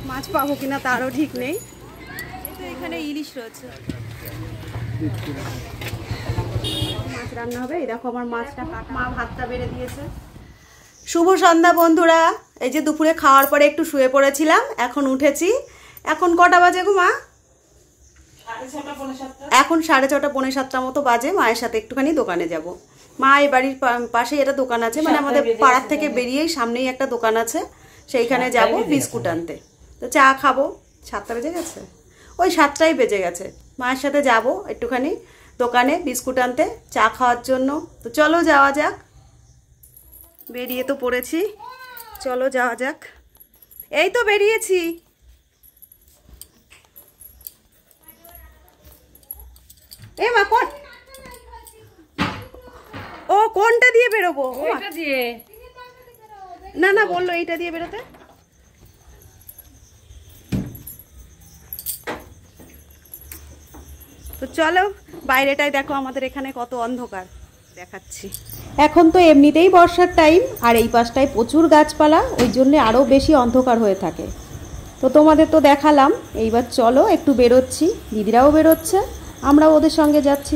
মাছ পাবো কিনা তারও ঠিক নেই। এখানে ইলিশ রয়েছে, মাছ রান্না হবে। এই দেখো আমার মাছটা, মা ভাতটা বেড়ে দিয়েছে। শুভ সন্ধ্যা বন্ধুরা। এই যে দুপুরে খাওয়ার পরে একটু শুয়ে পড়েছিলাম, এখন উঠেছি। এখন কটা বাজে গো মা? এখন 6:30 পৌনে 7টা মতো বাজে। মায়ের সাথে একটুখানি দোকানে যাব। মা এই বাড়ির পাশেই একটা দোকান আছে, মানে আমাদের পাড়ার থেকে বেরিয়েই সামনেই একটা দোকান আছে, সেইখানে যাব বিস্কুট আনতে। তো চা খাবো। 7টা বেজে গেছে, ওই 7টাই বেজে গেছে। মায়ের সাথে যাব একটুখানি দোকানে বিস্কুট আনতে, চা খাওয়ার জন্য। তো চলো যাওয়া যাক। বেরিয়ে তো পড়েছি, চলো যাওয়া যাক। এই তো বেরিয়েছি। এ মা কোন, ও কোনটা দিয়ে বেরোবো? না না বললো এইটা দিয়ে বেরোতে। তো চলো, বাইরেটাই দেখো আমাদের এখানে কত অন্ধকার দেখাচ্ছি। এখন তো এমনিতেই বর্ষার টাইম, আর এই পাশটায় প্রচুর গাছপালা, ওই জন্য আরও বেশি অন্ধকার হয়ে থাকে। তো তোমাদের তো দেখালাম, এইবার চলো একটু বেরোচ্ছি। দিদিরাও বেরোচ্ছে, আমরাও ওদের সঙ্গে যাচ্ছি।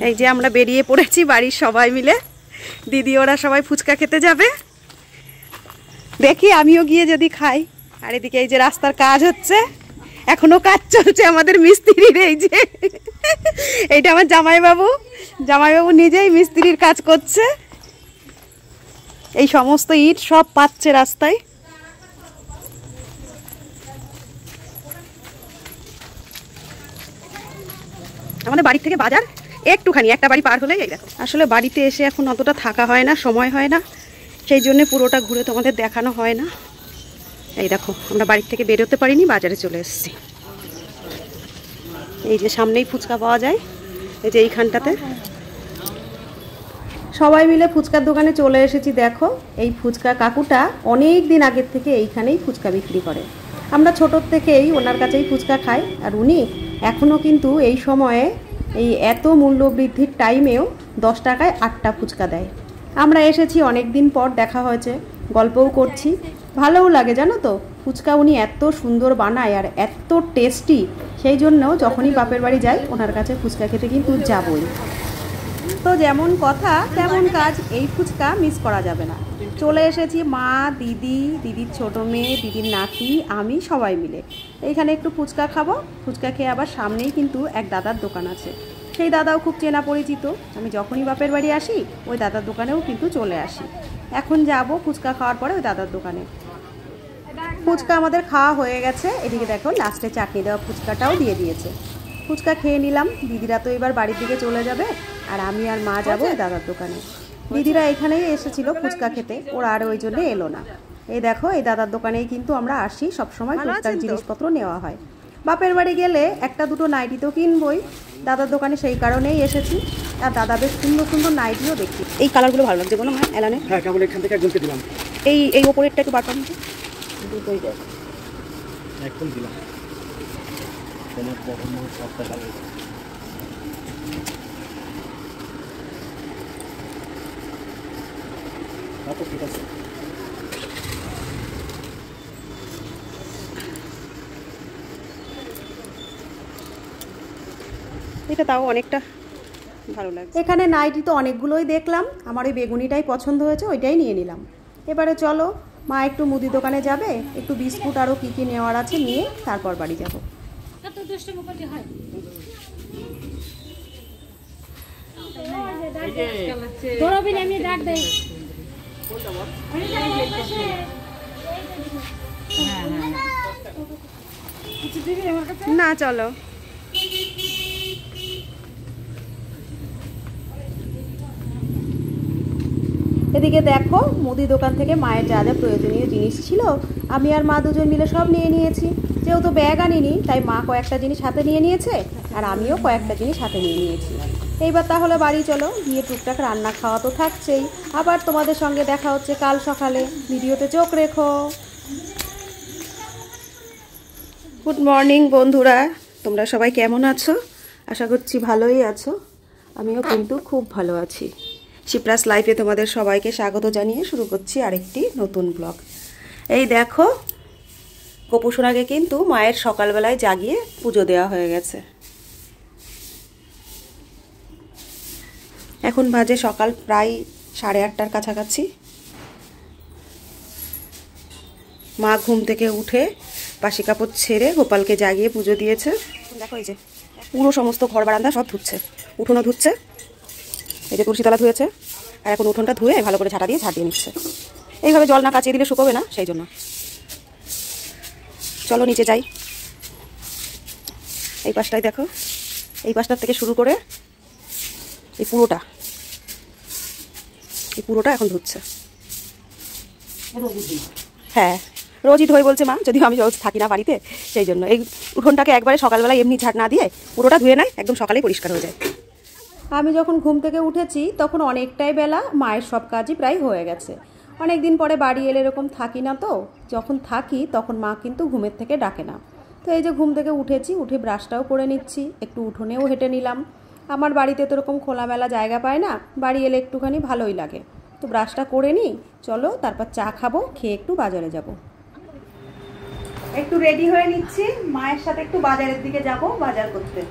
এই যে আমরা বেরিয়ে পড়েছি বাড়ির সবাই মিলে। দিদি ওরা সবাই ফুচকা খেতে যাবে, দেখি আমিও গিয়ে যদি খাই। আর এদিকে এই যে রাস্তার কাজ হচ্ছে, এখনো কাজ চলছে আমাদের মিস্ত্রির। এই যে এইটা আমার জামাইবাবু, জামাইবাবু নিজেই মিস্ত্রির কাজ করছে। এই সমস্ত ইট সব পাচ্ছে রাস্তায়। আমাদের বাড়ি থেকে বাজার একটুখানি, একটা বাড়ি পার হলেই এই দেখো। আসলে বাড়িতে এসে এখন অতটা থাকা হয় না, সময় হয় না, সেই জন্য পুরোটা ঘুরে তোমাদের দেখানো হয় না। এই দেখো আমরা বাড়ি থেকে বেরোতে পারিনি, বাজারে চলে এসেছি। এই যে সামনেই ফুচকা পাওয়া যায়, এই যে এইখানটাতে সবাই মিলে ফুচকার দোকানে চলে এসেছি। দেখো এই ফুচকা কাকুটা অনেক দিন আগের থেকে এইখানেই ফুচকা বিক্রি করে। আমরা ছোটোর থেকেই ওনার কাছেই ফুচকা খাই। আর উনি এখনও কিন্তু এই সময়ে, এই এত মূল্য বৃদ্ধির টাইমেও 10 টাকায় 8টা ফুচকা দেয়। আমরা এসেছি অনেক দিন পর, দেখা হয়েছে, গল্পও করছি, ভালোও লাগে জানো তো। ফুচকা উনি এত সুন্দর বানায় আর এত টেস্টি, সেই জন্য যখনই বাপের বাড়ি যাই ওনার কাছে ফুচকা খেতে কিন্তু যাবই। তো যেমন কথা তেমন কাজ, এই ফুচকা মিস করা যাবে না। চলে এসেছি মা, দিদি, দিদির ছোটো মেয়ে, দিদির নাতি, আমি সবাই মিলে এইখানে একটু ফুচকা খাবো। ফুচকা খেয়ে আবার সামনেই কিন্তু এক দাদার দোকান আছে, সেই দাদাও খুব চেনা পরিচিত। আমি যখনই বাপের বাড়ি আসি ওই দাদার দোকানেও কিন্তু চলে আসি। এখন যাব ফুচকা খাওয়ার পরে ওই দাদার দোকানে। ফুচকা আমাদের খাওয়া হয়ে গেছে। এদিকে দেখো লাস্টে চাটনি দেওয়া ফুচকাটাও দিয়ে দিয়েছে। ফুচকা খেয়ে নিলাম। দিদিরা তো এবার বাড়ির দিকে চলে যাবে, আর আমি আর মা যাবো ওই দাদার দোকানে। দিদিরা এখানেই এসেছিল ফুচকা খেতে, ওরা আর ওই জন্য এলো না। এই দেখো এই দাদার দোকানেই কিন্তু আমরা আসি সবসময়, টুকটাক জিনিসপত্র নেওয়া হয়। বাপের বাড়ি গেলে একটা দুটো নাইটি তো কিনবই, দাদার দোকানে সেই কারণেই এসেছি। আর দাদা বেশ সুন্দর সুন্দর নাইটিও দেখি। এই কালারগুলো ভালো লাগছে কোনো মা এলানে? হ্যাঁ, কেমন এখান থেকে একজনকে দিলাম। এই ওপরেরটা একটু বাটন দুটোই দেখ, একদম দিলাম। তোমার কখন সবটা লাগে ঠিক আছে। এটা তাও অনেকটা ভালো লাগে। এখানে নাইটি তো অনেকগুলোই দেখলাম, আমার ওই বেগুনিটাই পছন্দ হয়েছে, ওইটাই নিয়ে নিলাম। এবারে চলো, মা একটু মুদি দোকানে যাবে, একটু বিস্কুট আরও কী কী নেওয়ার আছে নিয়ে তারপর বাড়ি যাবো। না চলো, এদিকে দেখো মুদি দোকান থেকে মায়ের যা যা প্রয়োজনীয় জিনিস ছিল আমি আর মা দুজন মিলে সব নিয়ে নিয়েছি। যেহেতু ব্যাগ আনিনি তাই মা কয়েকটা জিনিস হাতে নিয়ে নিয়েছে, আর আমিও কয়েকটা জিনিস হাতে নিয়ে নিয়েছি। এইবার তাহলে বাড়ি চলো, গিয়ে টুকটাক রান্না খাওয়া তো থাকছেই। আবার তোমাদের সঙ্গে দেখা হচ্ছে কাল সকালে, ভিডিওতে চোখ রেখো। গুড মর্নিং বন্ধুরা, তোমরা সবাই কেমন আছো? আশা করছি ভালোই আছো। আমিও কিন্তু খুব ভালো আছি। শিপ্রাস লাইফে তোমাদের সবাইকে স্বাগত জানিয়ে শুরু করছি আরেকটি নতুন ব্লগ। এই দেখো, গোপু সোনাকে কিন্তু মায়ের সকালবেলায় জাগিয়ে পুজো দেওয়া হয়ে গেছে। এখন বাজে সকাল প্রায় 8:30টার কাছাকাছি। মা ঘুম থেকে উঠে বাসি কাপড় ছেড়ে গোপালকে জাগিয়ে পুজো দিয়েছে। দেখো এই যে পুরো সমস্ত ঘর বারান্দা সব ধুচ্ছে, উঠোনও ধুচ্ছে, এই যে তুলসীতলা ধুয়েছে, আর এখন উঠোনটা ধুয়ে ভালো করে ঝাঁটা দিয়ে ঝাড় দিয়ে নিচ্ছে। এইভাবে জল না কাচিয়ে দিলে শুকোবে না, সেই জন্য। চলো নিচে যাই। এই পাশটায় দেখো, এই পাশটার থেকে শুরু করে এই পুরোটা এখন ধুচ্ছে। হ্যাঁ, রোজই ধুই বলছে মা, যদিও আমি রোজ থাকি না বাড়িতে, সেই জন্য। এই উঠোনটাকে একবারে সকালবেলায় এমনি ঝাড় না দিয়ে পুরোটা ধুয়ে নেয়, একদম সকালেই পরিষ্কার হয়ে যায়। আমি যখন ঘুম থেকে উঠেছি তখন অনেকটাই বেলা, মায়ের সব কাজই প্রায় হয়ে গেছে। অনেক দিন পরে বাড়ি এলে এরকম থাকি না, তো যখন থাকি তখন মা কিন্তু ঘুমের থেকে ডাকে না। তো এই যে ঘুম থেকে উঠেছি, উঠে ব্রাশটাও করে নিচ্ছি, একটু উঠোনেও হেঁটে নিলাম। আমার বাড়িতে তো এরকম খোলামেলা জায়গা পায় না, বাড়ি এলে একটুখানি ভালোই লাগে। তো ব্রাশটা করে নিই, চলো তারপর চা খাবো, খেয়ে একটু বাজারে যাব। একটু রেডি হয়ে নিচ্ছি, মায়ের সাথে একটু বাজারের দিকে যাব, বাজার করতে।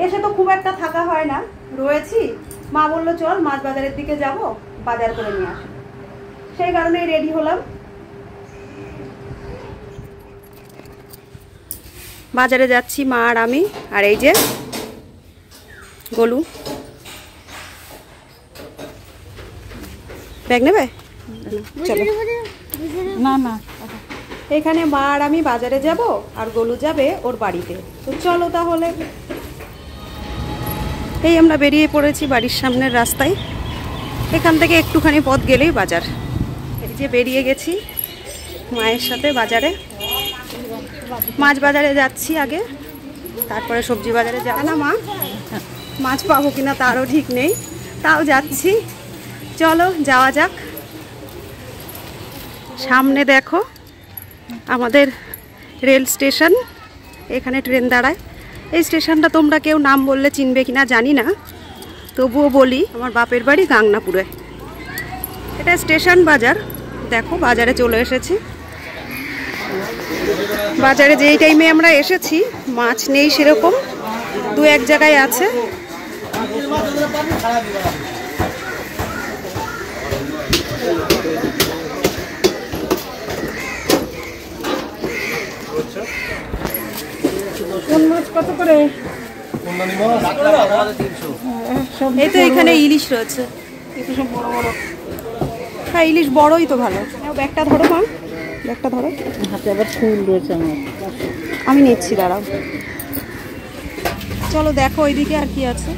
এসে তো খুব একটা থাকা হয় না, রয়েছি। মা বললো চল মাছ বাজারের দিকে যাব, বাজার করে নিয়ে আসি, সেই কারণেই রেডি হলাম। বাজারে যাচ্ছি মা আর আমি, আর এই যে গোলু। ব্যাগ নেবে? চলো। না না, এখানে মা আর আমি বাজারে যাব, আর গোলু যাবে ওর বাড়িতে। তো চলো তাহলে। এই আমরা বেরিয়ে পড়েছি বাড়ির সামনের রাস্তায়। এখান থেকে একটুখানি পথ গেলেই বাজার। এই যে বেরিয়ে গেছি মায়ের সাথে বাজারে। মাছ বাজারে যাচ্ছি আগে, তারপরে সবজি বাজারে যাব না। মা মাছ পাবো কিনা তারও ঠিক নেই, তাও যাচ্ছি। চলো যাওয়া যাক। সামনে দেখো আমাদের রেল স্টেশন, এখানে ট্রেন দাঁড়ায়। এই স্টেশনটা তোমরা কেউ নাম বললে চিনবে কিনা জানি না, তবুও বলি, আমার বাপের বাড়ি গাংনাপুরে। এটা স্টেশন বাজার। দেখো বাজারে চলে এসেছি। বাজারে যেই টাইমে আমরা এসেছি মাছ নেই সেরকম, দু এক জায়গায় আছে। কোন মাছ কত করে? এই তো এখানে ইলিশ রয়েছে, সব বড় বড়। হ্যাঁ ইলিশ বড়ই তো ভালো। ব্যাগটা ধরো মা, ব্যাগটা ধরো। হাতে আবার ফুল রয়েছে আমার, আমি নিচ্ছি, দাঁড়াও। চলো দেখো ওইদিকে আর কি আছে।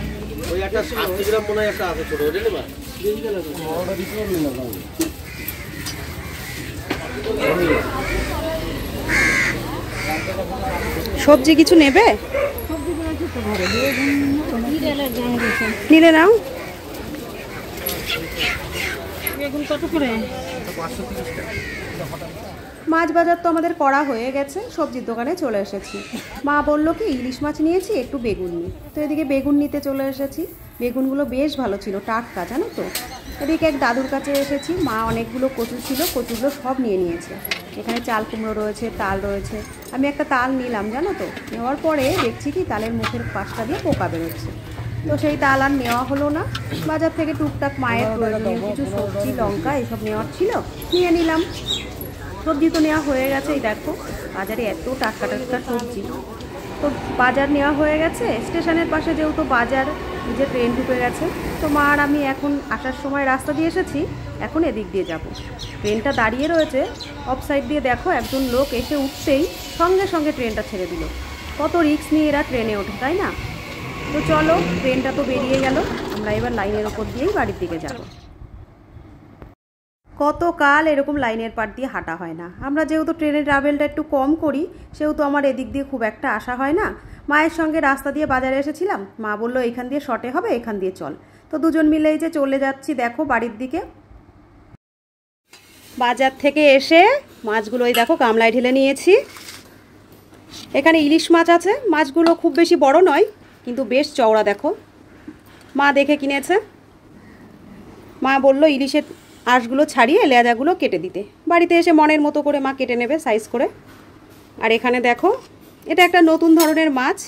সবজি কিছু নেবে? নিলে নাও। বেগুন কত করে? মাছ বাজার তো আমাদের করা হয়ে গেছে, সবজির দোকানে চলে এসেছি। মা বললো কি ইলিশ মাছ নিয়েছি, একটু বেগুন নিই। তো এদিকে বেগুন নিতে চলে এসেছি। বেগুনগুলো বেশ ভালো ছিল, টাটকা, জানো তো। এদিকে এক দাদুর কাছে এসেছি, মা অনেকগুলো কচু ছিল, কচুগুলো সব নিয়ে নিয়েছে। এখানে চাল কুমড়ো রয়েছে, তাল রয়েছে। আমি একটা তাল নিলাম, জানো তো। নেওয়ার পরে দেখছি কি তালের মুখের পাশটা দিয়ে পোকা বেরোচ্ছে। তো সেই তাল আর নেওয়া হলো না। বাজার থেকে টুকটাক মায়ের প্রয়োজনীয় কিছু সবজি, লঙ্কা এসব নেওয়ার ছিল, নিয়ে নিলাম। সবজি তো নেওয়া হয়ে গেছে। এই দেখো বাজারে এত টাটকা টাটকা সবজি। তো বাজার নেওয়া হয়ে গেছে। স্টেশনের পাশে যেহেতু বাজার, যে ট্রেন ঢুকে গেছে। তো মা আর আমি এখন আসার সময় রাস্তা দিয়ে এসেছি, এখন এদিক দিয়ে যাব। ট্রেনটা দাঁড়িয়ে রয়েছে অফ সাইড দিয়ে। দেখো একজন লোক এসে উঠতেই সঙ্গে সঙ্গে ট্রেনটা ছেড়ে দিল। কত রিস্ক নিয়ে এরা ট্রেনে ওঠে, তাই না? তো চলো, ট্রেনটা তো বেরিয়ে গেল, আমরা এবার লাইনের ওপর দিয়েই বাড়ির দিকে যাব। কতকাল এরকম লাইনের পার দিয়ে হাঁটা হয় না। আমরা যেহেতু ট্রেনের ট্রাভেলটা একটু কম করি, সেহেতু আমার এদিক দিয়ে খুব একটা আসা হয় না। মায়ের সঙ্গে রাস্তা দিয়ে বাজারে এসেছিলাম, মা বললো এখান দিয়ে শর্টে হবে, এখান দিয়ে চল। তো দুজন মিলেই যে চলে যাচ্ছি দেখো বাড়ির দিকে। বাজার থেকে এসে মাছগুলোই দেখো গামলায় ঢেলে নিয়েছি। এখানে ইলিশ মাছ আছে। মাছগুলো খুব বেশি বড় নয়, কিন্তু বেশ চওড়া। দেখো মা দেখে কিনেছে। মা বলল ইলিশের আঁশগুলো ছাড়িয়ে লেজাগুলো কেটে দিতে। বাড়িতে এসে মনের মতো করে মা কেটে নেবে সাইজ করে। আর এখানে দেখো এটা একটা নতুন ধরনের মাছ,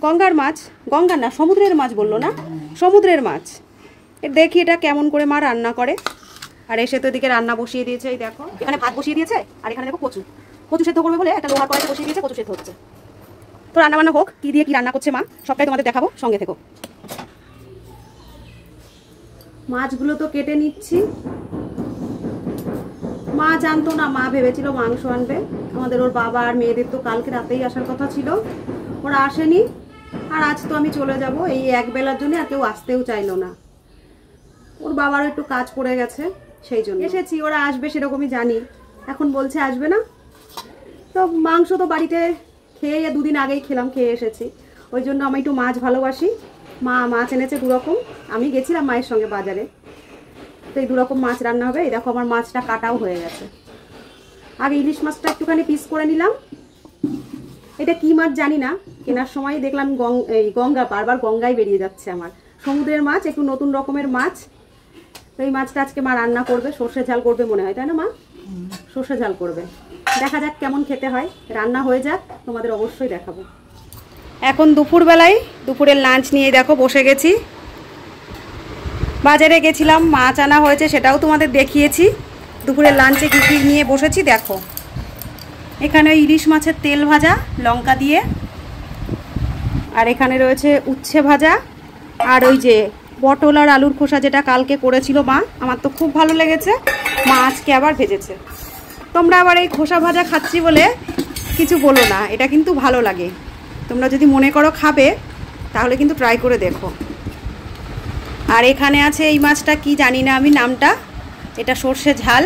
গঙ্গার মাছ, গঙ্গার না সমুদ্রের মাছ বললো না, সমুদ্রের মাছ। দেখি এটা কেমন করে মা রান্না করে। আর এসে তো এদিকে রান্না বসিয়ে দিয়েছে, এই দেখো এখানে ভাত বসিয়ে দিয়েছে। আর এখানে দেখো কচু সেদ্ধ করবে বলে একটা লোহার কড়াইতে বসিয়ে দিয়েছে, কচু সেদ্ধ হচ্ছে। তো রান্না বান্না হোক, কি দিয়ে কি রান্না করছে মা সবটাই তোমাদের দেখাবো, সঙ্গে থেকো। মাছগুলো তো কেটে নিচ্ছি। মা জানতো না, মা ভেবেছিল মাংস আনবে আমাদের। ওর বাবা আর মেয়েদের তো কালকে রাতেই আসার কথা ছিল, ওরা আসেনি। আর আজ তো আমি চলে যাব এই এক বেলার জন্য, আর কেউ আসতেও চাইলো না। ওর বাবারও একটু কাজ পড়ে গেছে, সেই জন্য এসেছি। ওরা আসবে সেরকমই জানি, এখন বলছে আসবে না। তো মাংস তো বাড়িতে খেয়ে 2 দিন আগেই খেয়ে এসেছি, ওই জন্য আমি একটু মাছ ভালোবাসি। মা মাছ এনেছে 2 রকম, আমি গেছিলাম মায়ের সঙ্গে বাজারে। তো এই 2 রকম মাছ রান্না হবে। এই দেখো আমার মাছটা কাটাও হয়ে গেছে। আগে ইলিশ মাছটা একটুখানি পিস করে নিলাম। এটা কি মাছ জানি না, কেনার সময় দেখলাম গঙ্গা, বারবার গঙ্গায় বেরিয়ে যাচ্ছে আমার। সমুদ্রের মাছ, একটু নতুন রকমের মাছ। তো এই মাছটা আজকে মা রান্না করবে, সর্ষে ঝাল করবে মনে হয়, তাই না মা? সর্ষে ঝাল করবে, দেখা যাক কেমন খেতে হয়। রান্না হয়ে যাক, তোমাদের অবশ্যই দেখাবো। এখন দুপুরবেলায় দুপুরের লাঞ্চ নিয়ে দেখো বসে গেছি। বাজারে গেছিলাম, মাছ আনা হয়েছে, সেটাও তোমাদের দেখিয়েছি। দুপুরের লাঞ্চে কী কী নিয়ে বসেছি দেখো। এখানে ইলিশ মাছের তেল ভাজা লঙ্কা দিয়ে, আর এখানে রয়েছে উচ্ছে ভাজা, আর ওই যে পটল আর আলুর খোসা যেটা কালকে করেছিল মা, আমার তো খুব ভালো লেগেছে, মা আজকে আবার ভেজেছে। তোমরা আবার এই খোসা ভাজা খাচ্ছি বলে কিছু বলো না, এটা কিন্তু ভালো লাগে। তোমরা যদি মনে করো খাবে তাহলে কিন্তু ট্রাই করে দেখো। আর এখানে আছে এই মাছটা কি জানি না আমি নামটা, এটা সর্ষে ঝাল।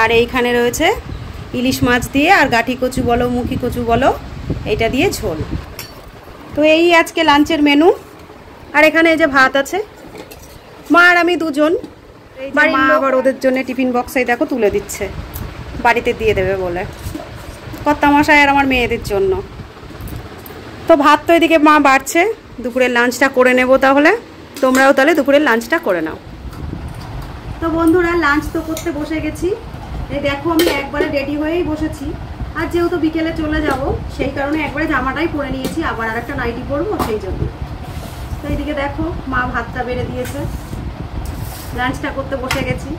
আর এইখানে রয়েছে ইলিশ মাছ দিয়ে, আর গাঠি কচু বলো মুখী কচু বলো, এইটা দিয়ে ঝোল। তো এই আজকে লাঞ্চের মেনু। আর এখানে এই যে ভাত আছে, মা আর আমি দুজন। মা আবার ওদের জন্য টিফিন বক্সে দেখো তুলে দিচ্ছে, বাড়িতে দিয়ে দেবে বলে, কর্তামশাই আর আমার মেয়েদের জন্য। তো ভাত তো এদিকে মা বাড়ছে, দুপুরের লাঞ্চটা করে নেব তাহলে। তোমরাও তাহলে দুপুরের লাঞ্চটা করে নাও। তো বন্ধুরা লাঞ্চ তো করতে বসে গেছি। এই দেখো আমি একবারে রেডি হয়েই বসেছি। আর যেহেতু বিকেলে চলে যাব, সেই কারণে একবারে জামাটাই পরে নিয়েছি, আবার আর একটা নাইটি পরবো সেই জন্য। তো এইদিকে দেখো মা ভাতটা বেড়ে দিয়েছে, লাঞ্চটা করতে বসে গেছি।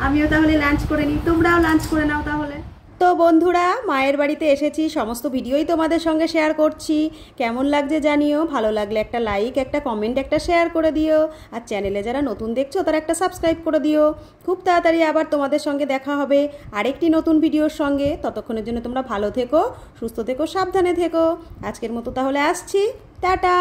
আমিও তাহলে লাঞ্চ করে নিই, তোমরাও লাঞ্চ করে নাও তাহলে। তো বন্ধুরা মায়ের বাড়িতে এসেছি, সমস্ত ভিডিওই তোমাদের সঙ্গে শেয়ার করছি। কেমন লাগছে জানিও, ভালো লাগলে একটা লাইক, একটা কমেন্ট, একটা শেয়ার করে দিও। আর চ্যানেলে যারা নতুন দেখছো তারা একটা সাবস্ক্রাইব করে দিও। খুব তাড়াতাড়ি আবার তোমাদের সঙ্গে দেখা হবে আরেকটি নতুন ভিডিওর সঙ্গে। ততক্ষণের জন্য তোমরা ভালো থেকো, সুস্থ থেকো, সাবধানে থেকো। আজকের মতো তাহলে আসছি, টাটা।